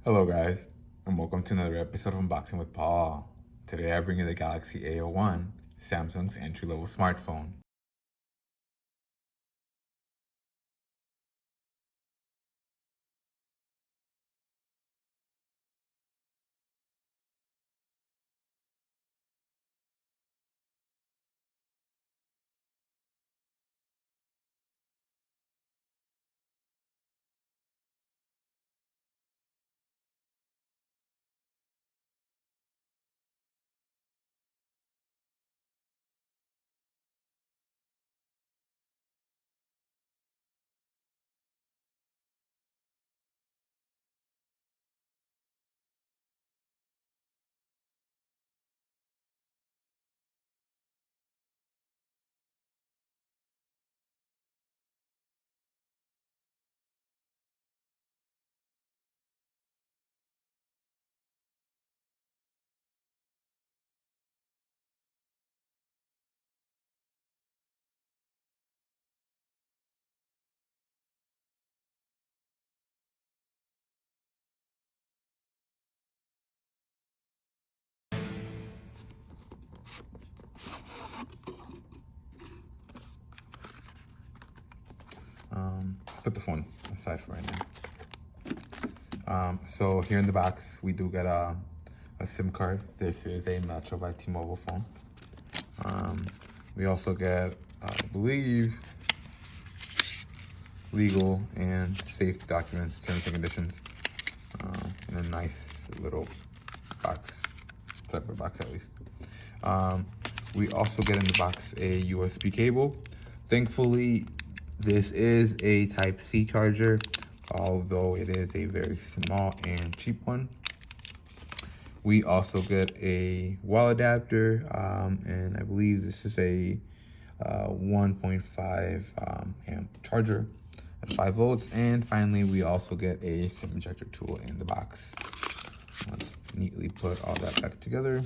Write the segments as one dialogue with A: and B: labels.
A: Hello guys, and welcome to another episode of Unboxing with Paul. Today I bring you the Galaxy A01, Samsung's entry-level smartphone. Let's put the phone aside for right now. So here in the box, we do get a SIM card. This is a Metro by T-Mobile phone. We also get, I believe, legal and safety documents, terms and conditions, in a nice little box, separate box at least. We also get in the box a USB cable. Thankfully, this is a Type-C charger, although it is a very small and cheap one. We also get a wall adapter, and I believe this is a 1.5 amp charger at 5 volts. And finally, we also get a SIM ejector tool in the box. Let's neatly put all that back together.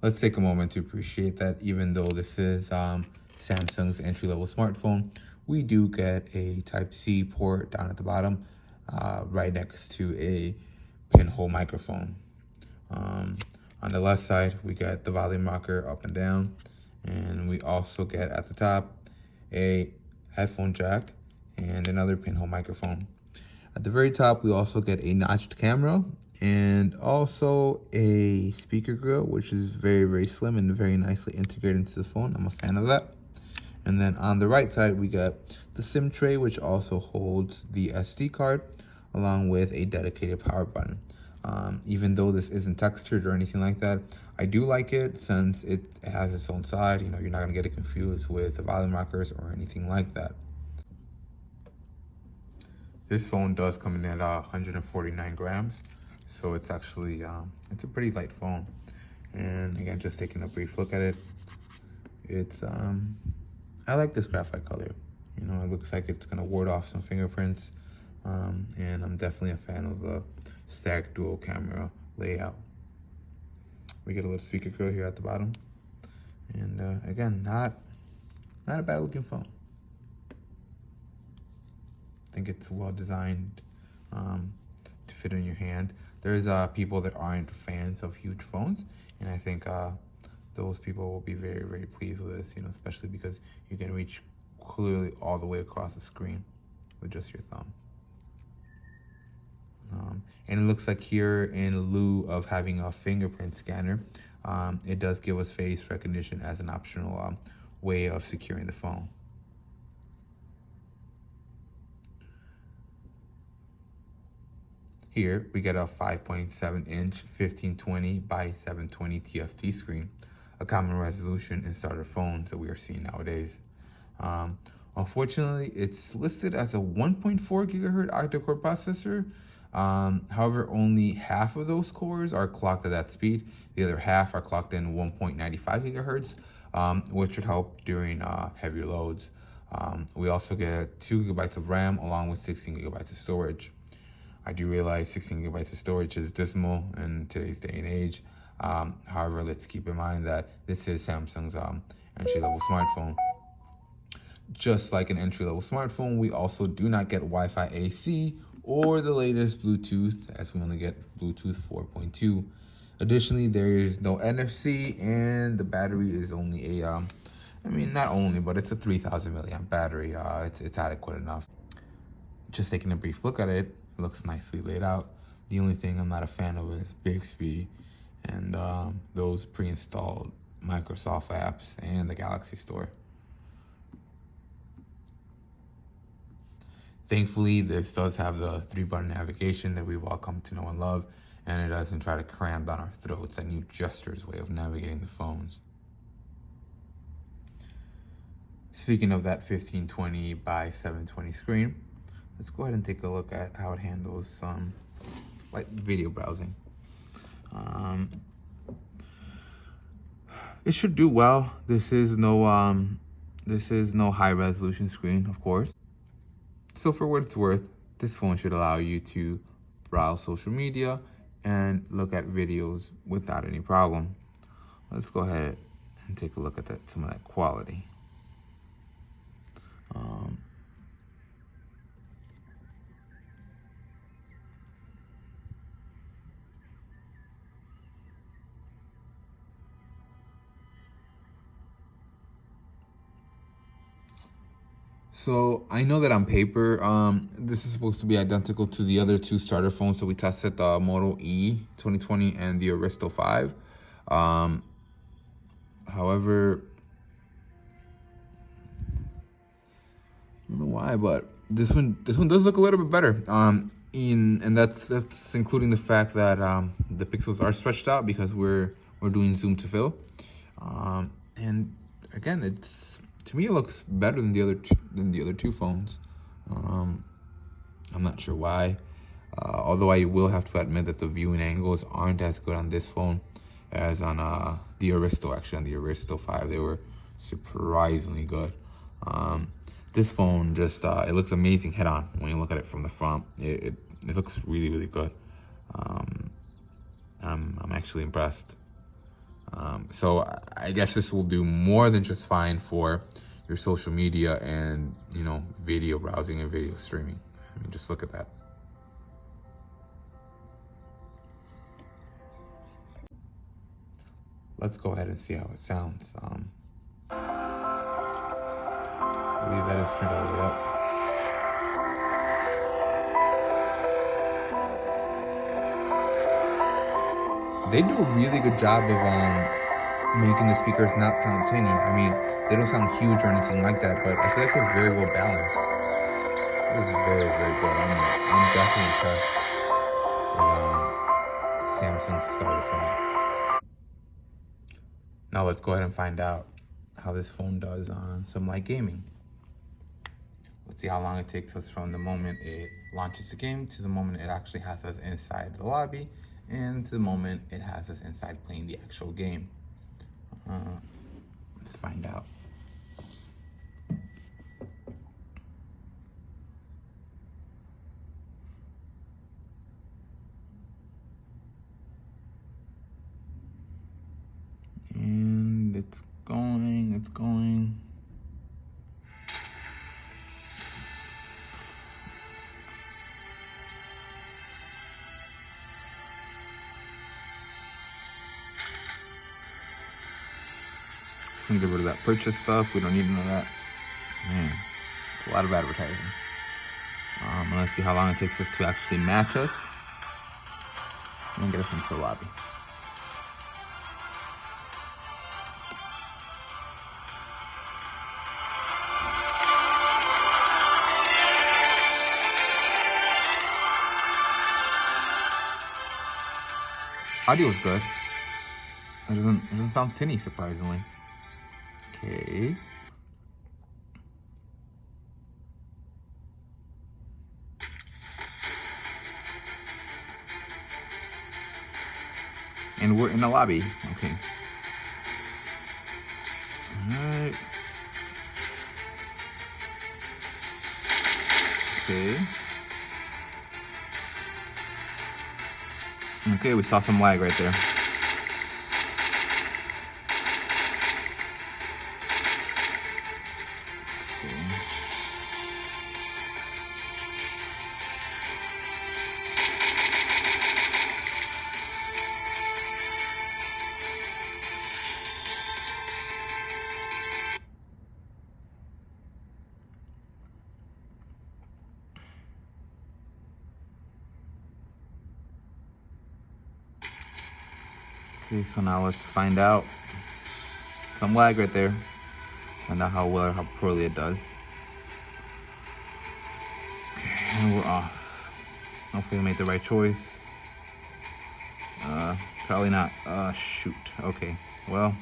A: Let's take a moment to appreciate that even though this is Samsung's entry-level smartphone, we do get a Type-C port down at the bottom, right next to a pinhole microphone. On the left side, we get the volume rocker up and down, and we also get at the top a headphone jack and another pinhole microphone. At the very top, we also get a notched camera and also a speaker grill, which is very, very slim and very nicely integrated into the phone. I'm a fan of that. And then on the right side, we got the SIM tray, which also holds the SD card, along with a dedicated power button. Even though this isn't textured or anything like that, I do like it since it has its own side. You're not gonna get it confused with the volume rockers or anything like that. This phone does come in at 149 grams, so it's actually, it's a pretty light phone. And again, just taking a brief look at it, it's, I like this graphite color. It looks like it's gonna ward off some fingerprints, and I'm definitely a fan of the stacked dual camera layout. We get a little speaker grill here at the bottom, and again, not a bad looking phone. I think it's well designed to fit in your hand. There's people that aren't fans of huge phones, and I think those people will be very, very pleased with this, especially because you can reach clearly all the way across the screen with just your thumb. And it looks like here, in lieu of having a fingerprint scanner, it does give us face recognition as an optional way of securing the phone. Here, we get a 5.7-inch 1520 by 720 TFT screen, a common resolution in starter phones that we are seeing nowadays. Unfortunately, it's listed as a 1.4 gigahertz octa-core processor. However, only half of those cores are clocked at that speed. The other half are clocked in 1.95 gigahertz, which should help during heavier loads. We also get 2 gigabytes of RAM along with 16 gigabytes of storage. I do realize 16 gigabytes of storage is dismal in today's day and age. However, let's keep in mind that this is Samsung's entry-level smartphone. Just like an entry-level smartphone, we also do not get Wi-Fi AC or the latest Bluetooth, as we only get Bluetooth 4.2. Additionally, there is no NFC, and the battery is only a, not only, but it's a 3,000 milliamp battery. It's adequate enough. Just taking a brief look at it, it looks nicely laid out. The only thing I'm not a fan of is Bixby and those pre-installed Microsoft apps and the Galaxy Store. Thankfully, this does have the 3-button navigation that we've all come to know and love, and it doesn't try to cram down our throats that new gestures way of navigating the phones. Speaking of that 1520 by 720 screen, let's go ahead and take a look at how it handles some like video browsing. It should do well. This is no high resolution screen, of course. So for what it's worth, this phone should allow you to browse social media and look at videos without any problem. Let's go ahead and take a look at some of that quality. So I know that on paper, this is supposed to be identical to the other two starter phones that we tested, the Moto E 2020 and the Aristo 5. However, I don't know why, but this one does look a little bit better. And that's including the fact that the pixels are stretched out because we're doing zoom to fill. And again, to me, it looks better than the other two phones. I'm not sure why. Although I will have to admit that the viewing angles aren't as good on this phone as on the Aristo. Actually, on the Aristo 5, they were surprisingly good. This phone just it looks amazing head on when you look at it from the front. It looks really, really good. I'm actually impressed. So I guess this will do more than just fine for your social media and, video browsing and video streaming. I mean, just look at that. Let's go ahead and see how it sounds. I believe that is turned all the way up. They do a really good job of making the speakers not sound tinny. I mean, they don't sound huge or anything like that, but I feel like they're very well balanced. It is very, very good. I'm definitely impressed with Samsung's starter phone. Now let's go ahead and find out how this phone does on some light gaming. Let's see how long it takes us from the moment it launches the game to the moment it actually has us inside the lobby, and to the moment it has us inside playing the actual game. Let's find out. And it's going. Gonna get rid of that purchase stuff. We don't need none of that. Man, it's a lot of advertising. Let's see how long it takes us to actually match us and get us into the lobby. Audio is good. It doesn't sound tinny, surprisingly. Okay. And we're in the lobby. Okay. Alright. Okay. Okay, we saw some lag right there. Okay. Okay, so now let's find out. Some lag right there. Find out how well or how poorly it does. Okay, and we're off. Hopefully we made the right choice. Probably not. Shoot. Okay, well,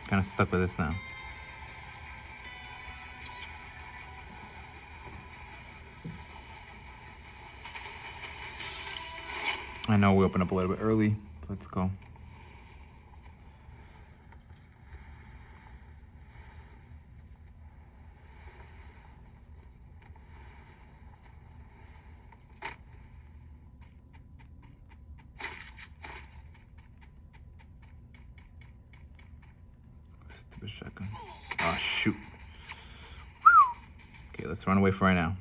A: kind of stuck with this now. I know we opened up a little bit early. Let's go. Stupid shotgun. Oh, shoot. Okay, let's run away for right now.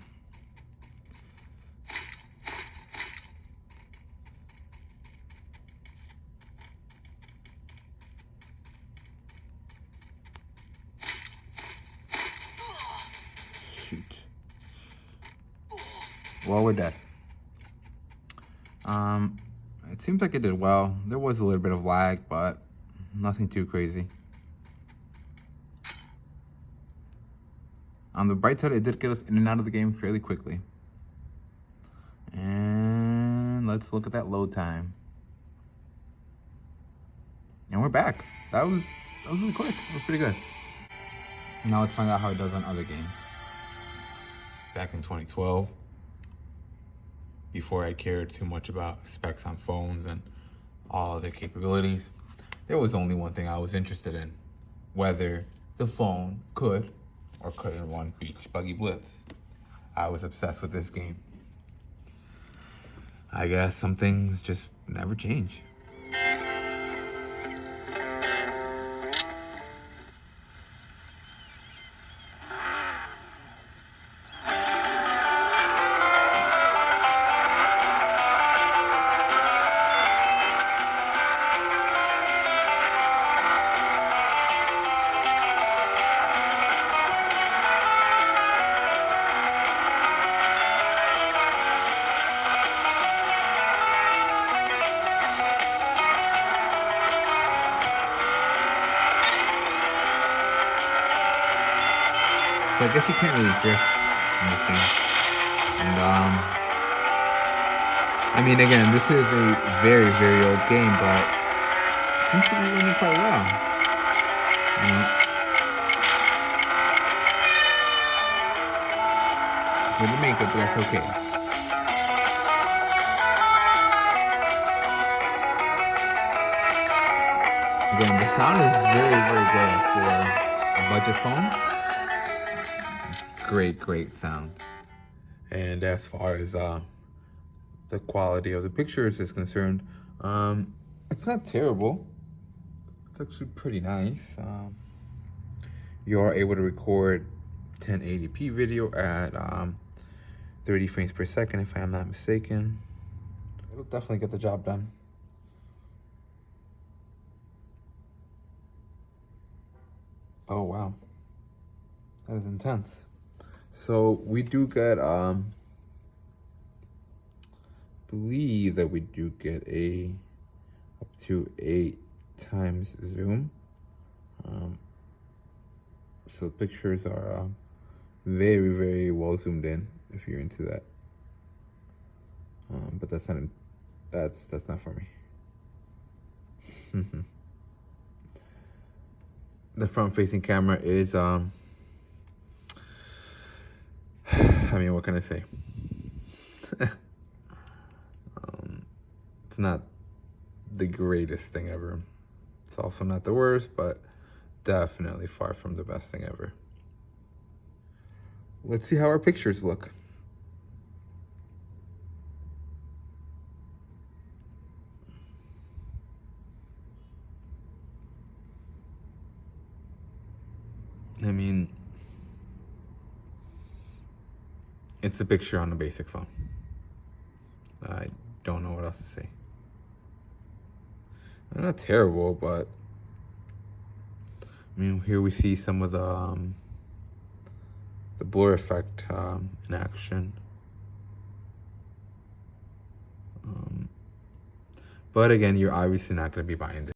A: Shoot. Well, we're dead. It seems like it did well. There was a little bit of lag, but nothing too crazy. On the bright side, it did get us in and out of the game fairly quickly. And let's look at that load time. And we're back. That was really quick. That was pretty good. Now let's find out how it does on other games. Back in 2012, before I cared too much about specs on phones and all of their capabilities, there was only one thing I was interested in: whether the phone could or couldn't run Beach Buggy Blitz. I was obsessed with this game. I guess some things just never change. So I guess you can't really drift in this game. And I mean, again, this is a very, very old game, but it seems to be running quite well. You know, with the makeup, but that's okay. Again, the sound is very, very good for a budget phone. Great sound. And as far as the quality of the pictures is concerned, it's not terrible. It's actually pretty nice. You are able to record 1080p video at 30 frames per second, if I'm not mistaken. It'll definitely get the job done. Oh wow, that is intense. So we do get believe that we do get a up to 8 times zoom. So the pictures are very, very well zoomed in if you're into that. But that's not for me. The front-facing camera is I mean, what can I say? It's not the greatest thing ever. It's also not the worst, but definitely far from the best thing ever. Let's see how our pictures look. I mean, it's a picture on a basic phone. I don't know what else to say. They're not terrible, but I mean, here we see some of the blur effect in action. But again, you're obviously not going to be buying this.